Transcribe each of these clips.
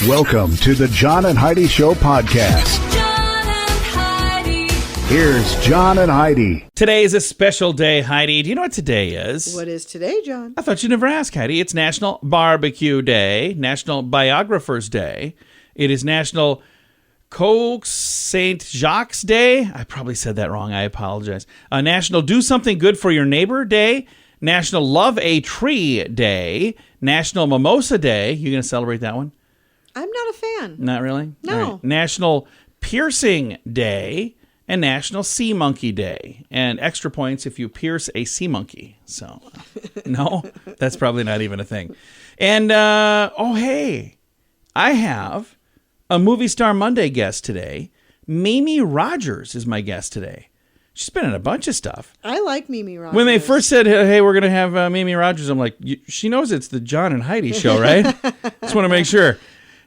Welcome to the John and Heidi Show podcast. John and Heidi. Here's John and Heidi. Today is a special day, Heidi. Do you know what today is? What is today, John? I thought you'd never ask, Heidi. It's National Barbecue Day, National Biographers Day. It is National Coq St. Jacques Day. I probably said that wrong. I apologize. National Do Something Good for Your Neighbor Day. National Love a Tree Day. National Mimosa Day. You going to celebrate that one? I'm not a fan. Not really? No. All right. National Piercing Day and National Sea Monkey Day. And extra points if you pierce a sea monkey. So, no, that's probably not even a thing. And, hey, I have a Movie Star Monday guest today. Mimi Rogers is my guest today. She's been in a bunch of stuff. I like Mimi Rogers. When they first said, hey, we're going to have Mimi Rogers, I'm like, she knows it's the John and Heidi show, right? Just want to make sure.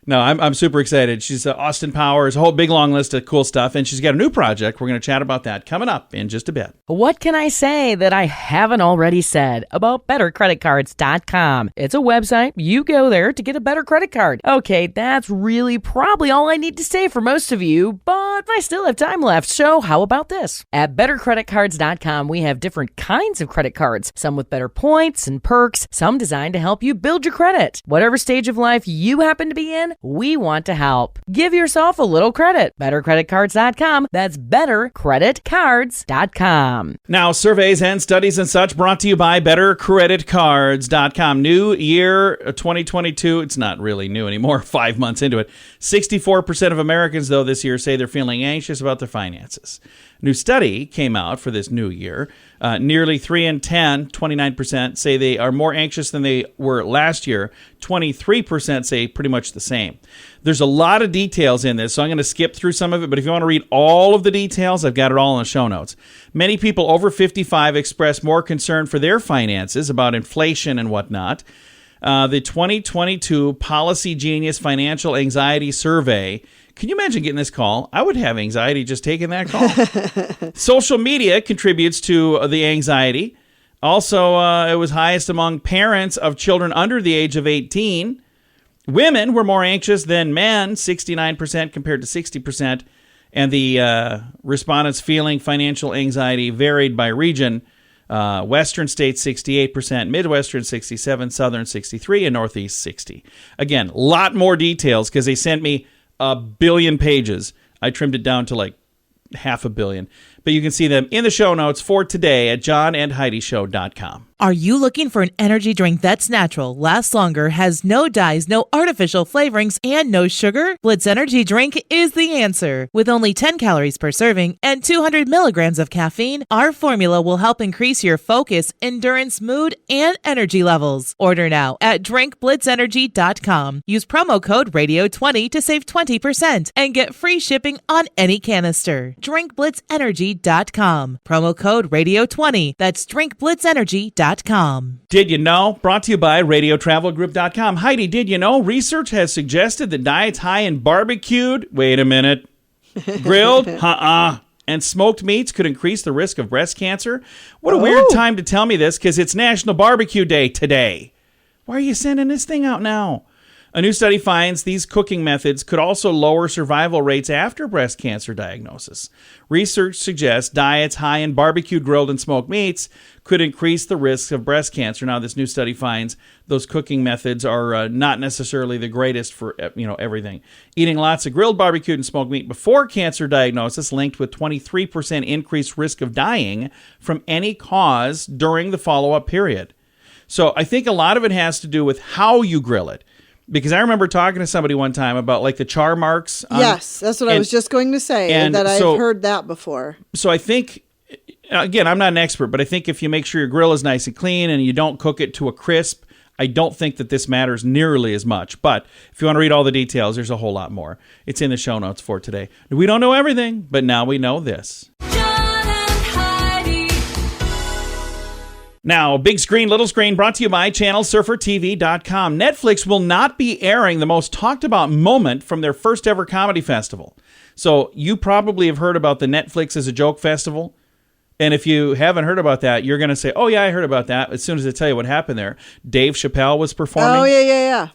No, I'm super excited. She's Austin Powers, a whole big long list of cool stuff, and she's got a new project. We're going to chat about that coming up in just a bit. What can I say that I haven't already said about BetterCreditCards.com? It's a website. You go there to get a better credit card. Okay, that's really probably all I need to say for most of you, but I still have time left, so how about this? At BetterCreditCards.com, we have different kinds of credit cards, some with better points and perks, some designed to help you build your credit. Whatever stage of life you happen to be in, we want to help. Give yourself a little credit. BetterCreditCards.com. That's BetterCreditCards.com. Now, surveys and studies and such brought to you by BetterCreditCards.com. New year 2022. It's not really new anymore, 5 months into it. 64% of Americans, though, this year say they're feeling anxious about their finances. New study came out for this new year. Nearly 3 in 10, 29%, say they are more anxious than they were last year. 23% say pretty much the same. There's a lot of details in this, so I'm going to skip through some of it. But if you want to read all of the details, I've got it all in the show notes. Many people over 55 express more concern for their finances about inflation and whatnot. The 2022 Policy Genius Financial Anxiety Survey. Can you imagine getting this call? I would have anxiety just taking that call. Social media contributes to the anxiety. Also, it was highest among parents of children under the age of 18. Women were more anxious than men, 69% compared to 60%. And the respondents feeling financial anxiety varied by region. Western states 68%, Midwestern 67%, Southern 63%, and Northeast 60%. Again, a lot more details because they sent me 1 billion pages. I trimmed it down to like 500 million. But you can see them in the show notes for today at johnandheidishow.com. Are you looking for an energy drink that's natural, lasts longer, has no dyes, no artificial flavorings, and no sugar? Blitz Energy Drink is the answer. With only 10 calories per serving and 200 milligrams of caffeine, our formula will help increase your focus, endurance, mood, and energy levels. Order now at drinkblitzenergy.com. Use promo code RADIO20 to save 20% and get free shipping on any canister. drinkblitzenergy.com. Promo code RADIO20. That's drinkblitzenergy.com. Did you know? Brought to you by RadioTravelGroup.com. Heidi, did you know? Research has suggested that diets high in barbecued, wait a minute, grilled, and smoked meats could increase the risk of breast cancer. What a weird time to tell me this because it's National Barbecue Day today. Why are you sending this thing out now? A new study finds these cooking methods could also lower survival rates after breast cancer diagnosis. Research suggests diets high in barbecued, grilled, and smoked meats could increase the risk of breast cancer. Now, this new study finds those cooking methods are not necessarily the greatest for everything. Eating lots of grilled, barbecued, and smoked meat before cancer diagnosis linked with 23% increased risk of dying from any cause during the follow-up period. So I think a lot of it has to do with how you grill it. Because I remember talking to somebody one time about like the char marks. Yes, that's what I was just going to say, and that I've heard that before. So I think, again, I'm not an expert, but I think if you make sure your grill is nice and clean and you don't cook it to a crisp, I don't think that this matters nearly as much. But if you want to read all the details, there's a whole lot more. It's in the show notes for today. We don't know everything, but now we know this. Now, big screen, little screen, brought to you by ChannelSurferTV.com. Netflix will not be airing the most talked about moment from their first ever comedy festival. So you probably have heard about the Netflix as a Joke Festival. And if you haven't heard about that, you're going to say, oh, yeah, I heard about that as soon as I tell you what happened there. Dave Chappelle was performing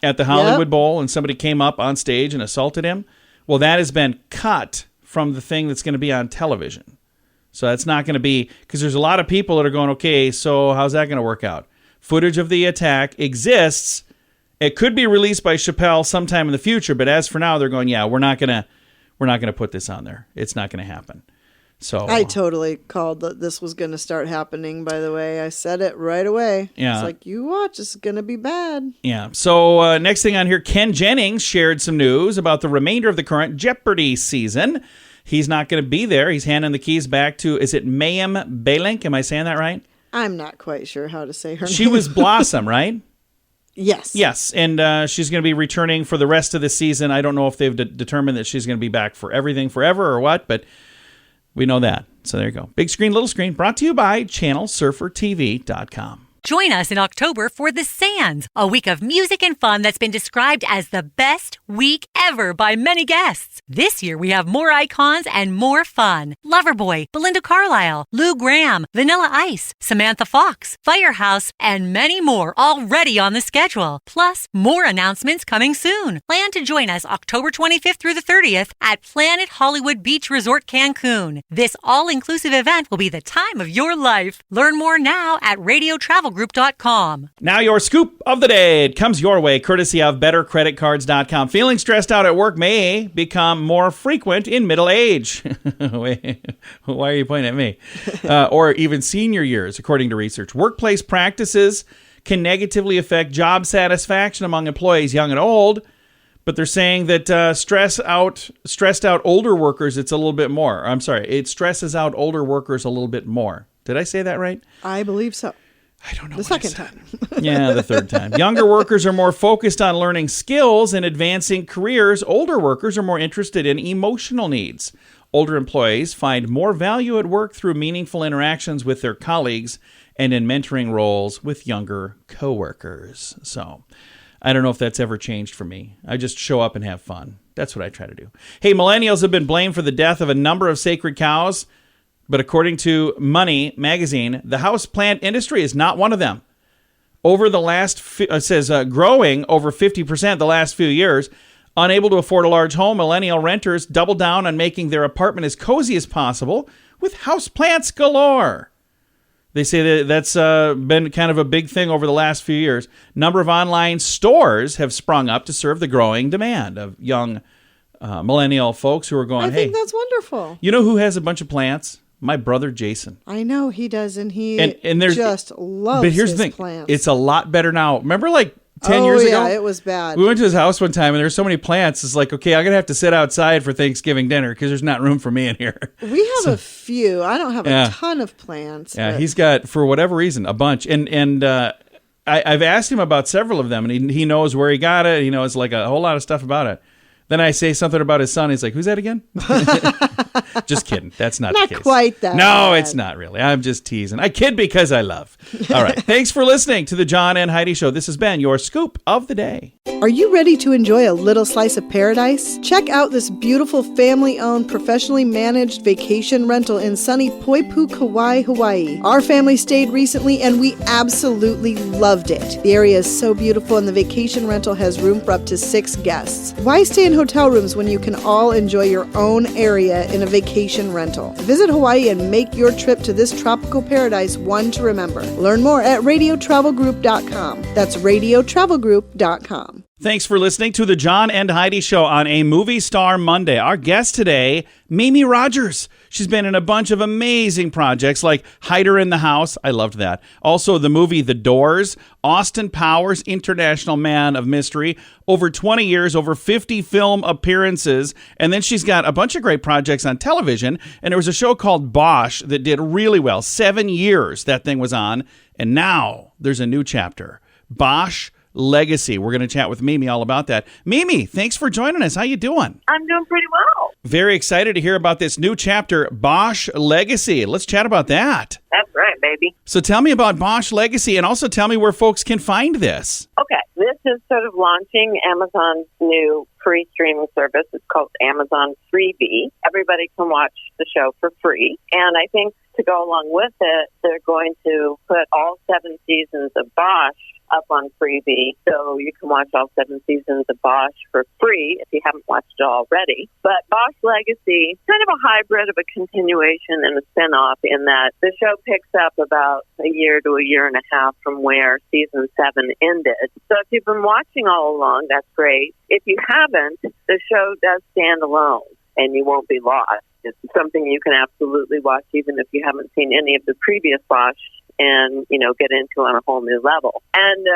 at the Hollywood Bowl, and somebody came up on stage and assaulted him. Well, that has been cut from the thing that's going to be on television. So that's not going to be, because there's a lot of people that are going, okay, so how's that going to work out? Footage of the attack exists. It could be released by Chappelle sometime in the future, but as for now, they're going, yeah, we're not going to put this on there. It's not going to happen. So I totally called that this was going to start happening, by the way. I said it right away. Yeah. It's like, you watch, it's going to be bad. Yeah. So next thing on here, Ken Jennings shared some news about the remainder of the current Jeopardy season. He's not going to be there. He's handing the keys back to, is it Mayim Balink? Am I saying that right? I'm not quite sure how to say her name. She was Blossom, right? Yes. Yes, and she's going to be returning for the rest of the season. I don't know if they've determined that she's going to be back for everything forever or what, but we know that. So there you go. Big Screen, Little Screen, brought to you by ChannelSurferTV.com. Join us in October for The Sands, a week of music and fun that's been described as the best week ever by many guests. This year, we have more icons and more fun. Loverboy, Belinda Carlisle, Lou Gramm, Vanilla Ice, Samantha Fox, Firehouse, and many more already on the schedule. Plus, more announcements coming soon. Plan to join us October 25th through the 30th at Planet Hollywood Beach Resort Cancun. This all-inclusive event will be the time of your life. Learn more now at radiotravelgroup.com. Now your scoop of the day. It comes your way courtesy of bettercreditcards.com. Feeling stressed out at work may become more frequent in middle age. Wait, why are you pointing at me? Or even senior years, according to research. Workplace practices can negatively affect job satisfaction among employees young and old, but they're saying that stressed out older workers, it's a little bit more. I'm sorry, it stresses out older workers a little bit more. Did I say that right? I believe so. I don't know. The second time. Yeah, the third time. Younger workers are more focused on learning skills and advancing careers. Older workers are more interested in emotional needs. Older employees find more value at work through meaningful interactions with their colleagues and in mentoring roles with younger coworkers. So I don't know if that's ever changed for me. I just show up and have fun. That's what I try to do. Hey, millennials have been blamed for the death of a number of sacred cows. But according to Money magazine, the houseplant industry is not one of them. Over the last, growing over 50% the last few years, unable to afford a large home, millennial renters double down on making their apartment as cozy as possible with houseplants galore. They say that's been kind of a big thing over the last few years. Number of online stores have sprung up to serve the growing demand of young millennial folks who are going, I think that's wonderful. You know who has a bunch of plants? My brother Jason. I know he does, and he just loves but here's his the thing. plants. It's a lot better now. Remember like 10 years ago? Oh, yeah, it was bad. We went to his house one time, and there were so many plants. It's like, okay, I'm going to have to sit outside for Thanksgiving dinner because there's not room for me in here. We have a few. I don't have a ton of plants. Yeah, but he's got, for whatever reason, a bunch. And I've asked him about several of them, and he knows where he got it. He knows like a whole lot of stuff about it. Then I say something about his son. He's like, who's that again? Just kidding. That's not the case. Not quite that. No, bad. it's not really. I'm just teasing. I kid because I love. All right. Thanks for listening to the John and Heidi Show. This has been your scoop of the day. Are you ready to enjoy a little slice of paradise? Check out this beautiful family-owned, professionally managed vacation rental in sunny Poipu, Kauai, Hawaii. Our family stayed recently and we absolutely loved it. The area is so beautiful and the vacation rental has room for up to 6 guests. Why stay in hotel rooms when you can all enjoy your own area in a vacation rental? Visit Hawaii and make your trip to this tropical paradise one to remember. Learn more at radiotravelgroup.com. That's radiotravelgroup.com. Thanks for listening to the John and Heidi Show on a Movie Star Monday. Our guest today, Mimi Rogers. She's been in a bunch of amazing projects like Hider in the House. I loved that. Also, the movie The Doors, Austin Powers, International Man of Mystery, over 20 years, over 50 film appearances. And then she's got a bunch of great projects on television. And there was a show called Bosch that did really well. 7 years that thing was on. And now there's a new chapter. Bosch Legacy. We're going to chat with Mimi all about that. Mimi, thanks for joining us. How you doing? I'm doing pretty well. Very excited to hear about this new chapter, Bosch Legacy. Let's chat about that. That's right, baby. So tell me about Bosch Legacy and also tell me where folks can find this. Okay, this is sort of launching Amazon's new free streaming service. It's called Amazon Freebie. Everybody can watch the show for free. And I think to go along with it, they're going to put all 7 seasons of Bosch up on Freebie, so you can watch all 7 seasons of Bosch for free if you haven't watched it already. But Bosch Legacy, kind of a hybrid of a continuation and a spinoff in that the show picks up about a year to a year and a half from where season 7 ended. So if you've been watching all along, that's great. If you haven't, the show does stand alone, and you won't be lost. It's something you can absolutely watch even if you haven't seen any of the previous Bosch and, get into on a whole new level. And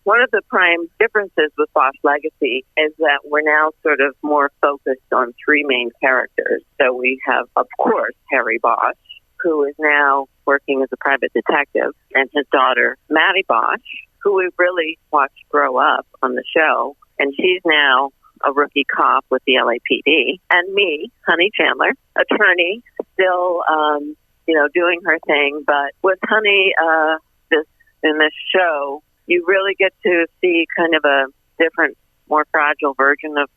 one of the prime differences with Bosch Legacy is that we're now sort of more focused on 3 main characters. So we have, of course, Harry Bosch, who is now working as a private detective, and his daughter, Maddie Bosch, who we've really watched grow up on the show. And she's now a rookie cop with the LAPD. And me, Honey Chandler, attorney, still doing her thing. But with Honey, in this show, you really get to see kind of a different, more fragile version of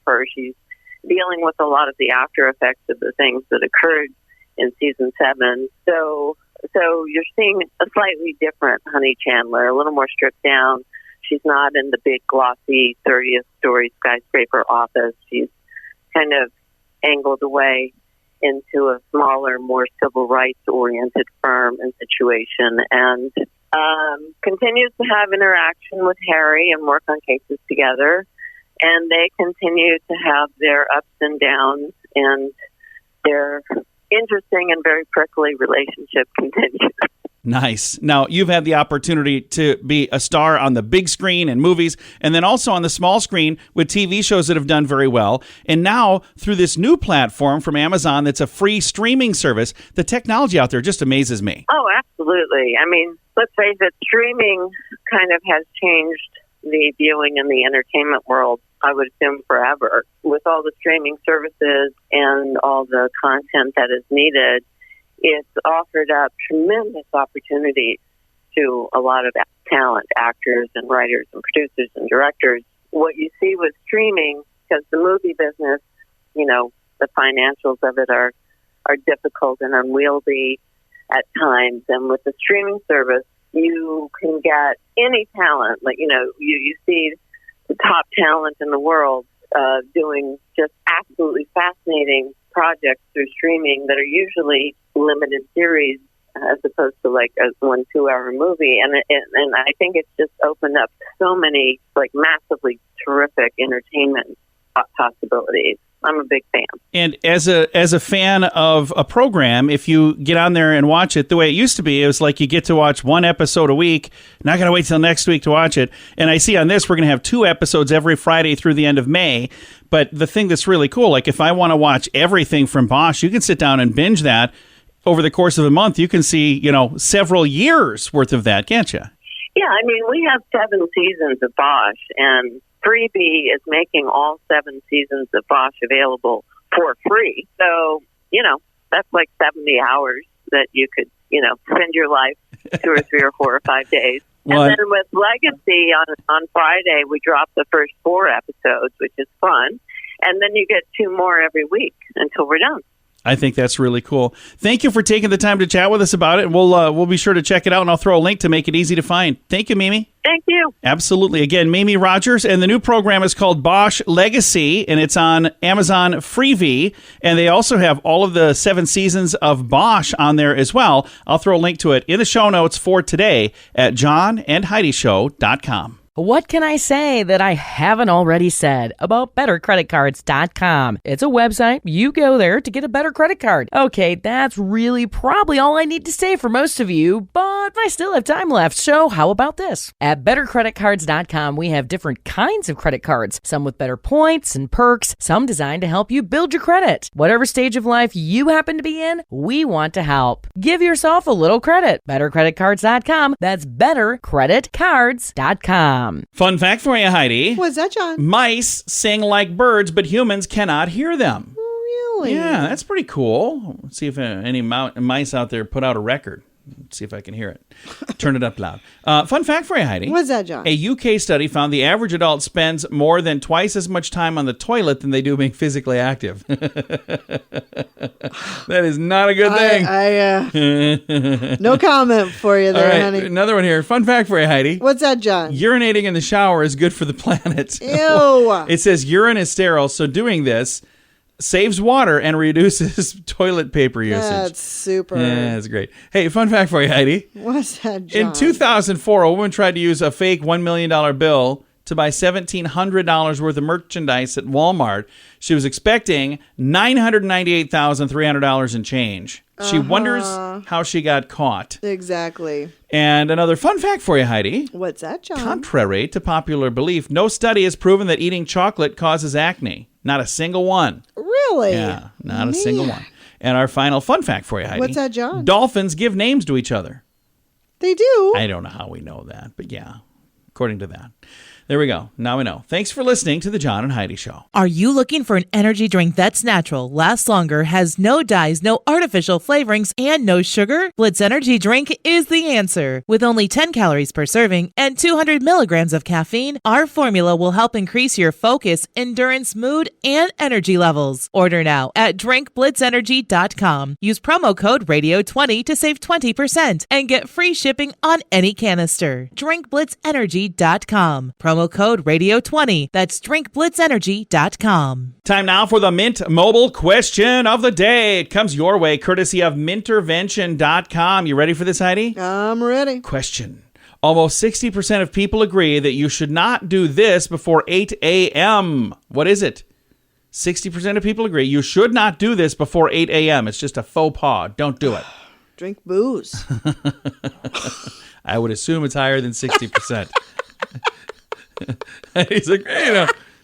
her. She's dealing with a lot of the after effects of the things that occurred in season 7. So you're seeing a slightly different Honey Chandler, a little more stripped down. She's not in the big, glossy 30th story skyscraper office. She's kind of angled away into a smaller, more civil rights-oriented firm and situation, and continues to have interaction with Harry and work on cases together. And they continue to have their ups and downs, and their interesting and very prickly relationship continues. Nice. Now, you've had the opportunity to be a star on the big screen and movies, and then also on the small screen with TV shows that have done very well. And now, through this new platform from Amazon that's a free streaming service, the technology out there just amazes me. Oh, absolutely. I mean, let's face it, streaming kind of has changed the viewing and the entertainment world, I would assume, forever. With all the streaming services and all the content that is needed, it's offered up tremendous opportunities to a lot of talent, actors and writers and producers and directors. What you see with streaming, because the movie business, the financials of it are difficult and unwieldy at times. And with the streaming service, you can get any talent. Like, you see the top talent in the world doing just absolutely fascinating projects through streaming that are usually limited series as opposed to like a 1-2 hour movie. And I think it's just opened up so many like massively terrific entertainment possibilities. I'm a big fan. And as a fan of a program, if you get on there and watch it the way it used to be, it was like you get to watch 1 episode a week, not going to wait till next week to watch it. And I see on this, we're going to have 2 episodes every Friday through the end of May. But the thing that's really cool, like if I want to watch everything from Bosch, you can sit down and binge that over the course of a month. You can see, several years worth of that, can't you? Yeah, I mean, we have 7 seasons of Bosch, and Freebie is making all 7 seasons of Bosch available for free. So, that's like 70 hours that you could, spend your life 2 or 3 or 4 or 5 days. Well, and then with Legacy on Friday, we drop the first 4 episodes, which is fun. And then you get 2 more every week until we're done. I think that's really cool. Thank you for taking the time to chat with us about it. We'll be sure to check it out, and I'll throw a link to make it easy to find. Thank you, Mimi. Thank you. Absolutely. Again, Mimi Rogers, and the new program is called Bosch Legacy, and it's on Amazon Freevee, and they also have all of the 7 seasons of Bosch on there as well. I'll throw a link to it in the show notes for today at johnandheidishow.com. What can I say that I haven't already said about bettercreditcards.com? It's a website. You go there to get a better credit card. Okay, that's really probably all I need to say for most of you, but I still have time left, so how about this? At bettercreditcards.com, we have different kinds of credit cards, some with better points and perks, some designed to help you build your credit. Whatever stage of life you happen to be in, we want to help. Give yourself a little credit. Bettercreditcards.com. That's bettercreditcards.com. Fun fact for you, Heidi. What's that, John? Mice sing like birds, but humans cannot hear them. Really? Yeah, that's pretty cool. Let's see if any mice out there put out a record. Let's see if I can hear it. Turn it up loud. Fun fact for you, Heidi. What's that, John? A UK study found the average adult spends more than twice as much time on the toilet than they do being physically active. That is not a good thing. No comment for you there, All right, honey. another one here. Fun fact for you, Heidi. What's that, John? Urinating in the shower is good for the planet. Ew. It says urine is sterile, so doing this saves water and reduces toilet paper usage. That's super. Yeah, that's great. Hey, fun fact for you, Heidi. What's that, John? In 2004, a woman tried to use a fake $1 million bill to buy $1,700 worth of merchandise at Walmart. She was expecting $998,300 in change. She wonders how she got caught. Exactly. And another fun fact for you, Heidi. What's that, John? Contrary to popular belief, no study has proven that eating chocolate causes acne. Not a single one. Really? Yeah, not a single one. And our final fun fact for you, Heidi. What's that, John? Dolphins give names to each other. They do. I don't know how we know that, but yeah, according to that. There we go. Now we know. Thanks for listening to the John and Heidi Show. Are you looking for an energy drink that's natural, lasts longer, has no dyes, no artificial flavorings, and no sugar? Blitz Energy Drink is the answer. With only 10 calories per serving and 200 milligrams of caffeine, our formula will help increase your focus, endurance, mood, and energy levels. Order now at drinkblitzenergy.com. Use promo code RADIO20 to save 20% and get free shipping on any canister. drinkblitzenergy.com. Promo code RADIO20. That's drinkblitzenergy.com. Time now for the Mint Mobile question of the day. It comes your way courtesy of mintervention.com. You ready for this, Heidi? I'm ready. Question. Almost 60% of people agree that you should not do this before 8 a.m. What is it? 60% of people agree you should not do this before 8 a.m. It's just a faux pas. Don't do it. Drink booze. I would assume it's higher than 60%. He's like,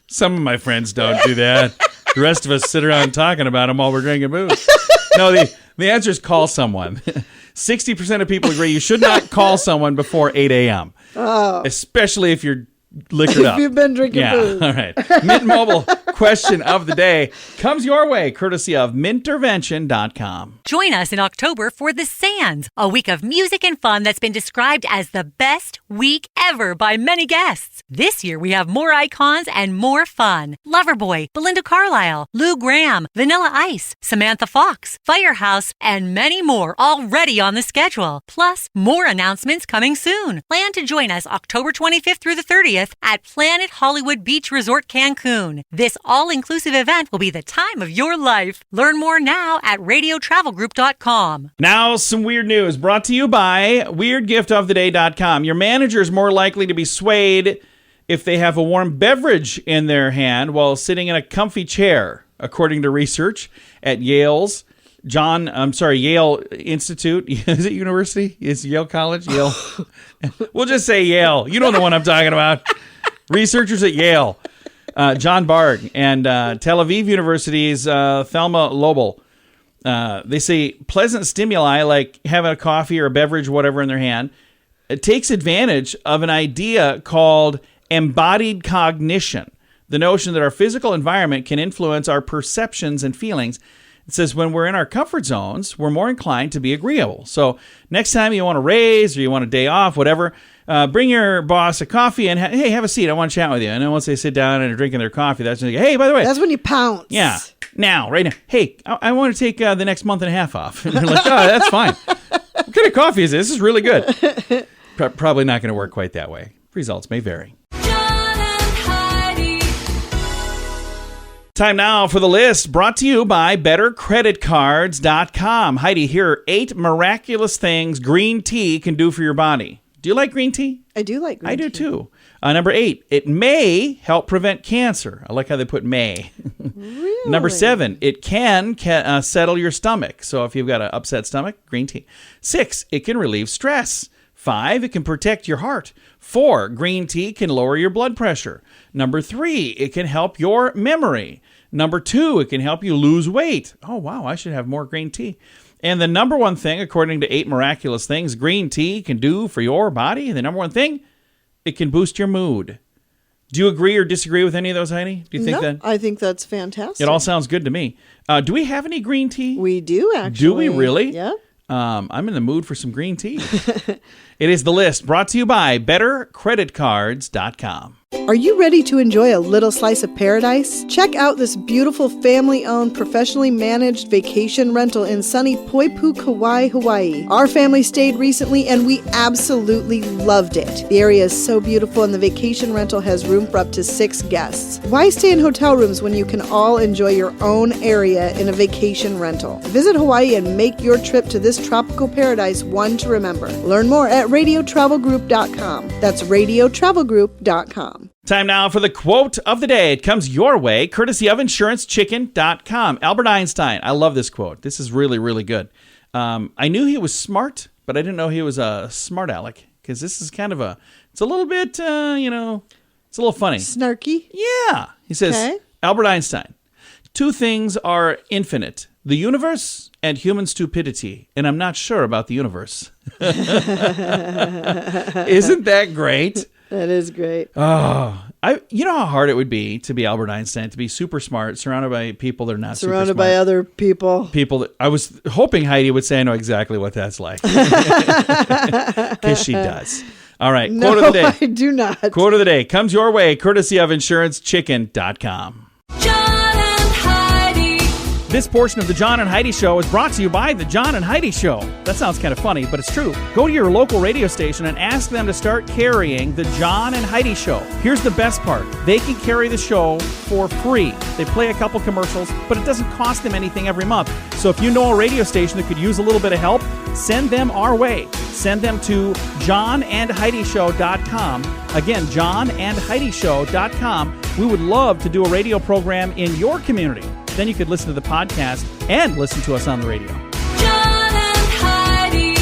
some of my friends don't do that. The rest of us sit around talking about them while we're drinking booze. No, the answer is call someone. 60% of people agree you should not call someone before 8 a.m. Oh. Especially if you're liquored up. If you've been drinking booze. All right. Mint Mobile question of the day comes your way courtesy of mintervention.com. Join us in October for The Sands, a week of music and fun that's been described as the best week ever by many guests. This year we have more icons and more fun. Loverboy, Belinda Carlisle, Lou Gramm, Vanilla Ice, Samantha Fox, Firehouse, and many more already on the schedule. Plus, more announcements coming soon. Plan to join us October 25th through the 30th at Planet Hollywood Beach Resort Cancun. This all-inclusive event will be the time of your life. Learn more now at radiotravelgroup.com. Now, some weird news brought to you by weirdgiftoftheday.com. Your manager is more likely to be swayed if they have a warm beverage in their hand while sitting in a comfy chair, according to research at Yale Institute. Is it university? Is Yale College? Yale. We'll just say Yale. You know the one I'm talking about. Researchers at Yale, John Barg, and Tel Aviv University's Thelma Lobel. They say pleasant stimuli like having a coffee or a beverage, whatever, in their hand, it takes advantage of an idea called embodied cognition, the notion that our physical environment can influence our perceptions and feelings. It says when we're in our comfort zones, we're more inclined to be agreeable. So next time you want to raise or you want a day off, whatever, bring your boss a coffee and, hey, have a seat. I want to chat with you. And then once they sit down and are drinking their coffee, that's when you go, hey, by the way. That's when you pounce. Yeah. Now, right now. Hey, I want to take the next month and a half off. And they're like, oh, that's fine. What kind of coffee is this? This is really good. Probably not going to work quite that way. Results may vary. John and Heidi. Time now for the list brought to you by BetterCreditCards.com. Heidi, here are 8 miraculous things green tea can do for your body. Do you like green tea? I do like green tea. I do too. Number 8, it may help prevent cancer. I like how they put may. Really? Number 7, it can settle your stomach. So if you've got an upset stomach, green tea. 6, it can relieve stress. 5, it can protect your heart. 4, green tea can lower your blood pressure. Number 3, it can help your memory. Number 2, it can help you lose weight. Oh, wow, I should have more green tea. And the number 1 thing, according to 8 miraculous things green tea can do for your body, the number 1 thing, it can boost your mood. Do you agree or disagree with any of those, Heidi? Do you think that? I think that's fantastic. It all sounds good to me. Do we have any green tea? We do, actually. Do we really? Yeah. I'm in the mood for some green tea. It is The List, brought to you by BetterCreditCards.com. Are you ready to enjoy a little slice of paradise? Check out this beautiful family-owned, professionally managed vacation rental in sunny Poipu, Kauai, Hawaii. Our family stayed recently and we absolutely loved it. The area is so beautiful and the vacation rental has room for up to 6 guests. Why stay in hotel rooms when you can all enjoy your own area in a vacation rental? Visit Hawaii and make your trip to this tropical paradise one to remember. Learn more at radiotravelgroup.com. That's radiotravelgroup.com. Time now for the quote of the day. It comes your way, courtesy of InsuranceChicken.com. Albert Einstein. I love this quote. This is really, really good. I knew he was smart, but I didn't know he was a smart aleck, because this is kind of it's a little bit, it's a little funny. Snarky? Yeah. He says, Okay. Albert Einstein, 2 things are infinite, the universe and human stupidity, and I'm not sure about the universe. Isn't that great? That is great. Oh, you know how hard it would be to be Albert Einstein, to be super smart, surrounded by people that are not super smart. Surrounded by other people. People that I was hoping Heidi would say I know exactly what that's like. Because she does. All right, No, quote of the day. I do not. Quote of the day comes your way, courtesy of InsuranceChicken.com. John and Heidi. This portion of the John and Heidi Show is brought to you by the John and Heidi Show. That sounds kind of funny, but it's true. Go to your local radio station and ask them to start carrying the John and Heidi Show. Here's the best part. They can carry the show for free. They play a couple commercials, but it doesn't cost them anything every month. So if you know a radio station that could use a little bit of help, send them our way. Send them to johnandheidishow.com. Again, johnandheidishow.com. We would love to do a radio program in your community. Then you could listen to the podcast and listen to us on the radio. John and Heidi.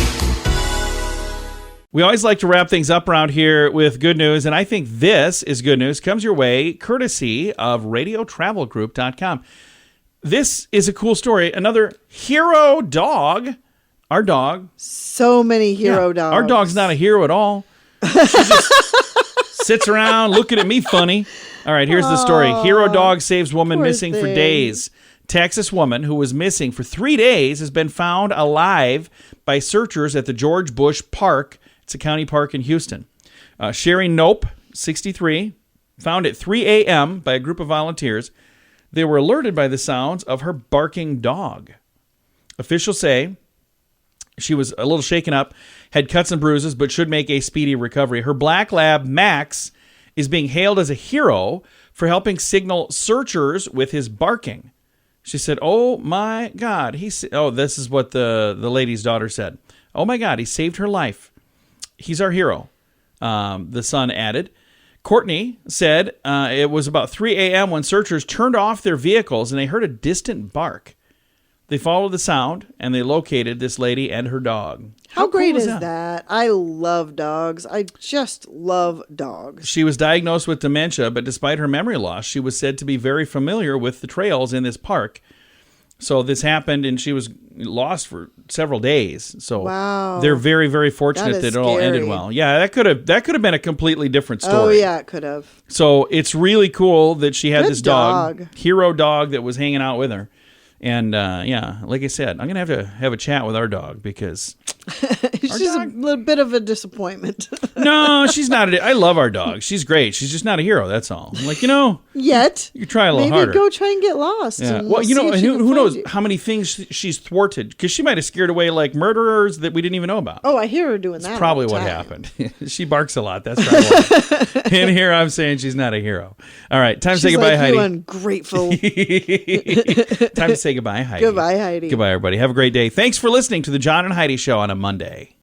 We always like to wrap things up around here with good news, and I think this is good news. Comes your way courtesy of radiotravelgroup.com. This is a cool story. Another hero dog. Our dog. So many hero dogs. Our dog's not a hero at all. She just sits around looking at me funny. All right, here's the story. Hero dog saves woman Poor missing for thing. days. Texas woman who was missing for 3 days has been found alive by searchers at the George Bush Park. It's a county park in Houston. Sherry Nope, 63, found at 3 a.m. by a group of volunteers. They were alerted by the sounds of her barking dog. Officials say she was a little shaken up, had cuts and bruises, but should make a speedy recovery. Her black lab, Max, is being hailed as a hero for helping signal searchers with his barking. She said, "Oh my God." This is what the lady's daughter said. "Oh my God, he saved her life. He's our hero." The son added. Courtney said it was about 3 a.m. when searchers turned off their vehicles and they heard a distant bark. They followed the sound and they located this lady and her dog. How great cool is that? I love dogs. I just love dogs. She was diagnosed with dementia, but despite her memory loss, she was said to be very familiar with the trails in this park. So this happened, and she was lost for several days. So Wow. they're very, very fortunate That that is it all ended scary. well. Yeah, that could have been a completely different story. Oh, yeah, it could have. So it's really cool that she had Good this dog, dog. hero dog, that was hanging out with her. And like I said, I'm going to have a chat with our dog because She's just a little bit of a disappointment. no, she's not. I love our dog. She's great. She's just not a hero. That's all. I'm like, Yet. you try a little Maybe harder. go try and get lost. Yeah. And Well, see if she can who find knows you. how many things she's thwarted, because she might have scared away like murderers that we didn't even know about. Oh, I hear her doing that. Probably all the what time. happened. She barks a lot. That's probably why. And here I'm saying she's not a hero. All right, time to say She's goodbye, like, Heidi. you ungrateful. Time to say goodbye, Heidi. Goodbye, Heidi. Goodbye, everybody. Have a great day. Thanks for listening to the John and Heidi Show on a Monday.